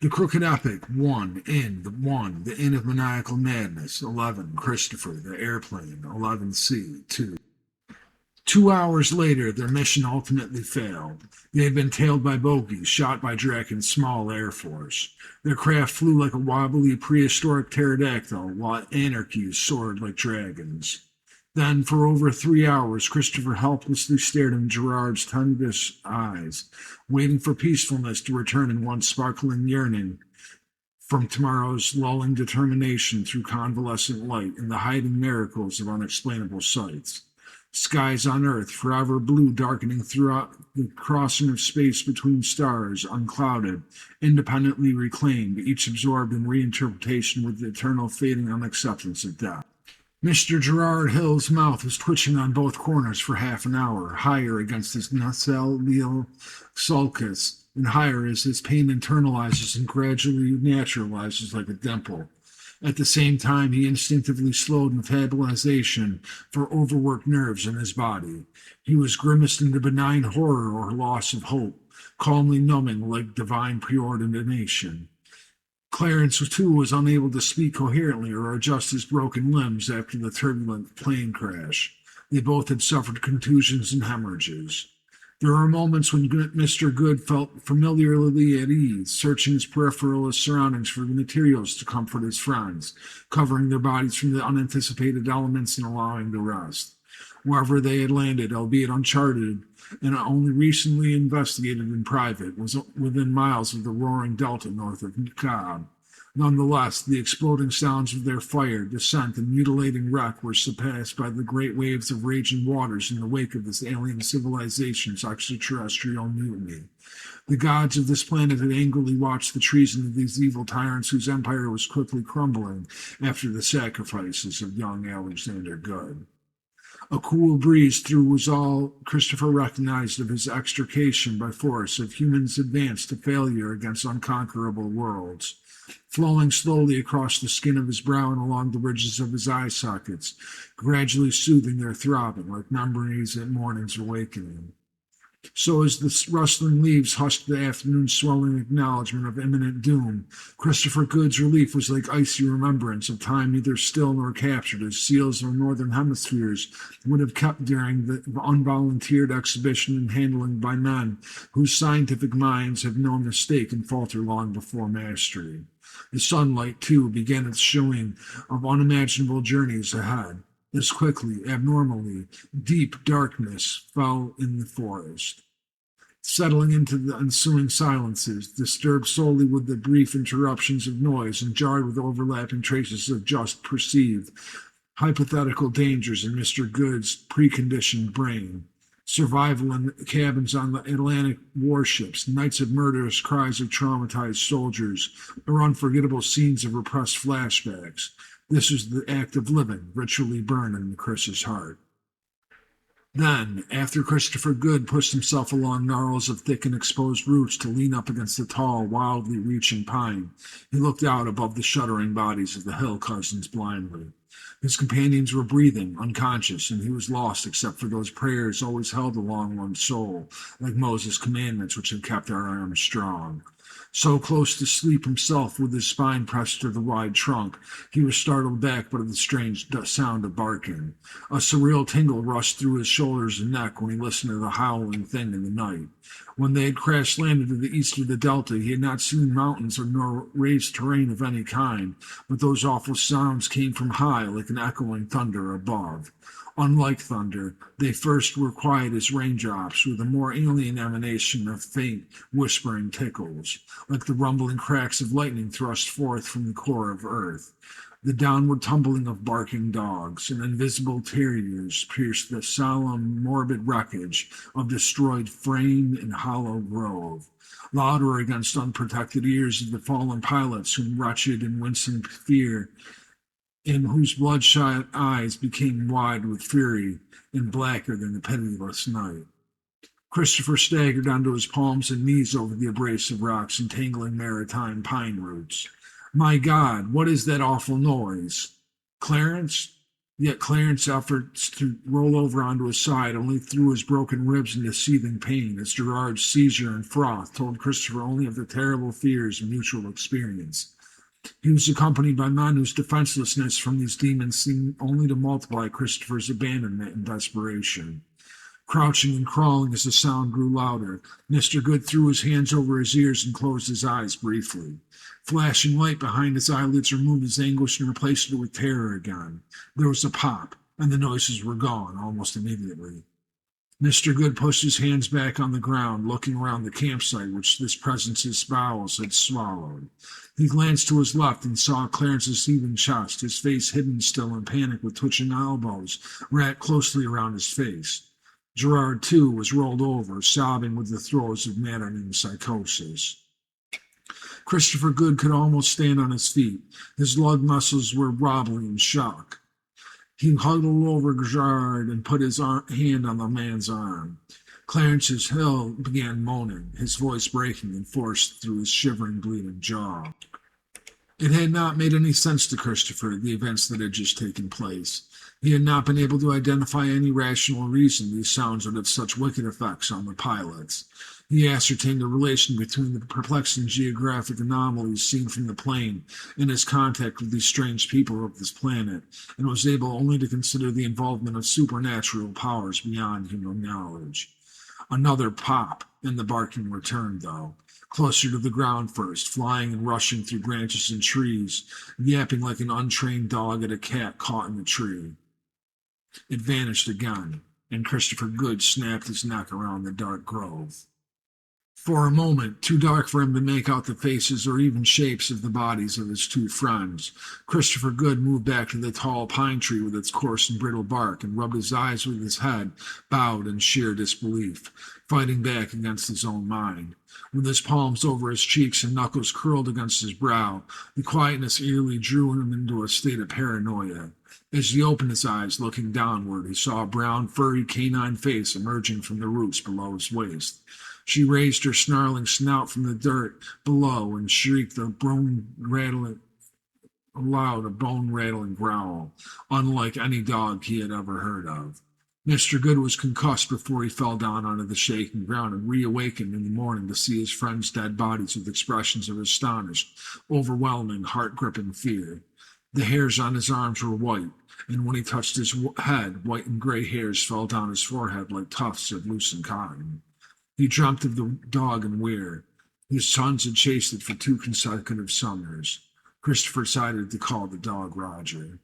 The Crooked Epic, 1, the Inn of Maniacal Madness, 11, Christopher, the Airplane, 11C, 2. 2 hours later, their mission ultimately failed. They had been tailed by bogies, shot by Draken's small air force. Their craft flew like a wobbly prehistoric pterodactyl, while anarchies soared like dragons. Then, for over 3 hours, Christopher helplessly stared into Gerard's tenuous eyes, waiting for peacefulness to return in one sparkling yearning from tomorrow's lulling determination through convalescent light and the hiding miracles of unexplainable sights. Skies on Earth, forever blue, darkening throughout the crossing of space between stars, unclouded, independently reclaimed, each absorbed in reinterpretation with the eternal fading unacceptance of death. Mr. Gerard Hill's mouth was twitching on both corners for half an hour, higher against his nasolabial sulcus, and higher as his pain internalizes and gradually naturalizes like a dimple. At the same time, he instinctively slowed metabolization for overworked nerves in his body. He was grimaced into benign horror or loss of hope, calmly numbing like divine preordination. Clarence, too, was unable to speak coherently or adjust his broken limbs after the turbulent plane crash. They both had suffered contusions and hemorrhages. There were moments when Mr. Good felt familiarly at ease, searching his peripheral surroundings for the materials to comfort his friends, covering their bodies from the unanticipated elements and allowing the rest. Wherever they had landed, albeit uncharted and only recently investigated in private, was within miles of the roaring delta north of Cobb. Nonetheless, the exploding sounds of their fire, descent, and mutilating wreck were surpassed by the great waves of raging waters in the wake of this alien civilization's extraterrestrial mutiny. The gods of this planet had angrily watched the treason of these evil tyrants whose empire was quickly crumbling after the sacrifices of young Alexander Good. A cool breeze through was all Christopher recognized of his extrication by force of humans' advance to failure against unconquerable worlds, flowing slowly across the skin of his brow and along the ridges of his eye sockets, gradually soothing their throbbing like memories at morning's awakening. So as the rustling leaves hushed the afternoon's swelling acknowledgment of imminent doom, Christopher Good's relief was like icy remembrance of time neither still nor captured, as seals of northern hemispheres would have kept during the unvolunteered exhibition and handling by men whose scientific minds have known mistake and falter long before mastery. The sunlight, too, began its showing of unimaginable journeys ahead. As quickly, abnormally, deep darkness fell in the forest, settling into the ensuing silences, disturbed solely with the brief interruptions of noise and jarred with overlapping traces of just perceived hypothetical dangers in Mr. Good's preconditioned brain. Survival in cabins on the Atlantic warships, nights of murderous cries of traumatized soldiers, or unforgettable scenes of repressed flashbacks. This was the act of living, ritually burned in Chris's heart. Then, after Christopher Good pushed himself along gnarls of thick and exposed roots to lean up against the tall, wildly reaching pine, he looked out above the shuddering bodies of the hill cousins blindly. His companions were breathing, unconscious, and he was lost except for those prayers always held along one's soul, like Moses' commandments which had kept our arms strong. So close to sleep himself, with his spine pressed to the wide trunk, he was startled back by the strange sound of barking. A surreal tingle rushed through his shoulders and neck when he listened to the howling thing in the night. When they had crash landed to the east of the delta, he had not seen mountains or nor raised terrain of any kind, but those awful sounds came from high, like an echoing thunder above. Unlike thunder, they first were quiet as raindrops, with a more alien emanation of faint, whispering tickles, like the rumbling cracks of lightning thrust forth from the core of earth. The downward tumbling of barking dogs and invisible terriers pierced the solemn, morbid wreckage of destroyed frame and hollow grove, louder against unprotected ears of the fallen pilots whom wretched and wincing fear and whose bloodshot eyes became wide with fury and blacker than the pitiless night. Christopher staggered onto his palms and knees over the abrasive rocks and tangling maritime pine roots. My God, what is that awful noise? Clarence? Yet Clarence's efforts to roll over onto his side only threw his broken ribs into seething pain as Gerard's seizure and froth told Christopher only of the terrible fears of mutual experience. He was accompanied by men whose defenselessness from these demons seemed only to multiply Christopher's abandonment and desperation. Crouching and crawling as the sound grew louder, Mr. Good threw his hands over his ears and closed his eyes briefly. Flashing light behind his eyelids removed his anguish and replaced it with terror again. There was a pop, and the noises were gone almost immediately. Mr. Good pushed his hands back on the ground, looking around the campsite which this presence's bowels had swallowed. He glanced to his left and saw Clarence's heaving chest, his face hidden still in panic with twitching elbows wrapped closely around his face. Gerard, too, was rolled over, sobbing with the throes of maddening psychosis. Christopher Good could almost stand on his feet. His lug muscles were wobbling in shock. He huddled over Gerard and put his hand on the man's arm. Clarence's Hill began moaning, his voice breaking and forced through his shivering, bleeding jaw. It had not made any sense to Christopher, the events that had just taken place. He had not been able to identify any rational reason these sounds would have such wicked effects on the pilots. He ascertained the relation between the perplexing geographic anomalies seen from the plane and his contact with these strange people of this planet, and was able only to consider the involvement of supernatural powers beyond human knowledge. Another pop, and the barking returned, though. Closer to the ground first, flying and rushing through branches and trees, yapping like an untrained dog at a cat caught in a tree. It vanished again, and Christopher Good snapped his neck around the dark grove. For a moment, too dark for him to make out the faces or even shapes of the bodies of his two friends, Christopher Good moved back to the tall pine tree with its coarse and brittle bark and rubbed his eyes with his head, bowed in sheer disbelief, fighting back against his own mind. With his palms over his cheeks and knuckles curled against his brow, the quietness eerily drew him into a state of paranoia. As he opened his eyes, looking downward, he saw a brown, furry canine face emerging from the roots below his waist. She raised her snarling snout from the dirt below and shrieked a bone-rattling growl, unlike any dog he had ever heard of. Mr. Good was concussed before he fell down onto the shaking ground and reawakened in the morning to see his friends' dead bodies with expressions of astonished, overwhelming, heart-gripping fear. The hairs on his arms were white, and when he touched his head, white and gray hairs fell down his forehead like tufts of loosened cotton. He dreamt of the dog and Weir. His sons had chased it for 2 consecutive summers. Christopher decided to call the dog Roger.